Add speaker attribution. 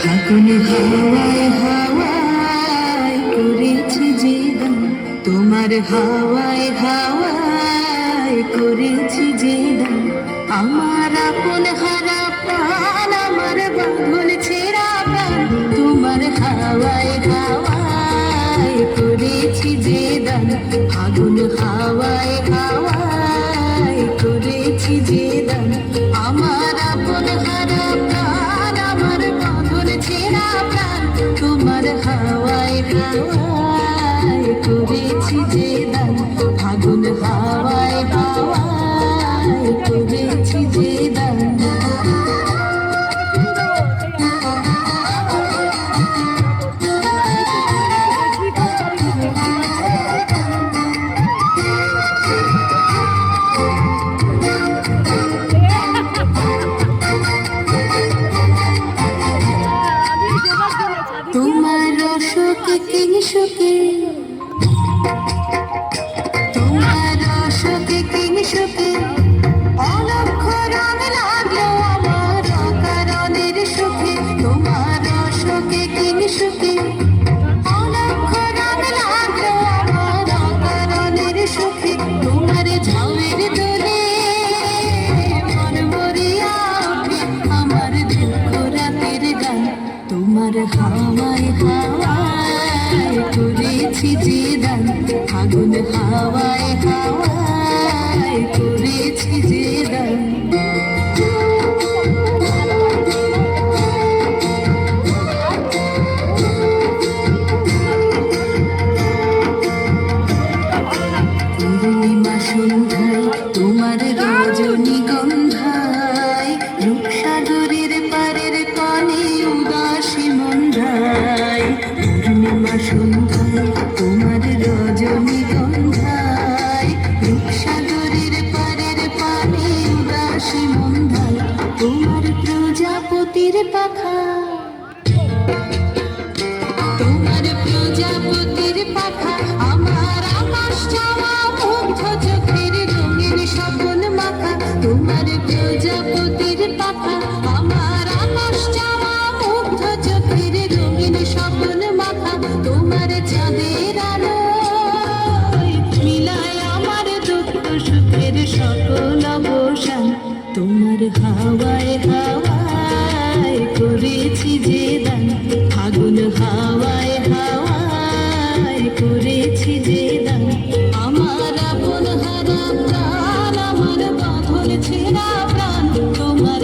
Speaker 1: ফাগুন হাওয়ায় হাওয়ায় করেছি যে দান, তোমার হাওয়ায় হাওয়ায় করেছি যে দান, আমার আপন হারা প্রাণ, আমার বাঁধন ছেঁড়া প্রাণ, তোমার হাওয়ায় হাওয়ায় করেছি যে দান, ফাগুন হাওয়ায় হাওয়ায় করেছি যে দান, আমার আপন হারা প্রাণ, আমার বাঁধন ছেঁড়া প্রাণ, তোমার হাওয়ায় হাওয়ায় করেছি যে দান, ফাগুন হাওয়ায় হাওয়ায় করেছি যে দান। তোমার রসকে কিংসুকে, তোমার রসকে কিংসুকে অলক্ষ রং লাগলো আমার অকারণের সুখে, তোমার রসকে কিংসুকে অলক্ষ রং লাগলো আমার অকারণের সুখে, তোমার ঝাউয়ের দোলে মন মরিয়া ওঠে আমার দুঃখ রাতের গান, তোমার হাওয়ায় হাওয়ায় করেছি যে দান, ফাগুন হাওয়ায় হাওয়ায় করেছি যে দান। পূর্ণিমা সন্ধ্যায় তোমার রজনীগন্ধায়, রূপসাগরের পারের কনে উদাসী মন্ধায়, পূর্ণিমা সন্ধ্যায় তোমার রজনীগন্ধায়, রূপসাগরের পারের পানে উদাসী মন্ধায়, তোমার প্রজাপতির পাখা, তোমার প্রজাপতির পাখা, আমার আকাশ চাওয়া মুগ্ধ চোখের রঙিন স্বপন মাখা, তোমার প্রজাপতির পাখা, আমার আকাশ চাওয়া মুগ্ধ চোখের রঙিন স্বপন মাখা, তোমার চাঁদের আলোয় মিলায় আমার দুঃখ সুখের সকল অবসান, তোমার হাওয়ায় হাওয়ায় করেছি যে দান, ফাগুন হাওয়ায় হাওয়ায় করেছি যে দান, আমার আপন হারা প্রাণ, আমার বাঁধন ছেঁড়া প্রাণ, তোমার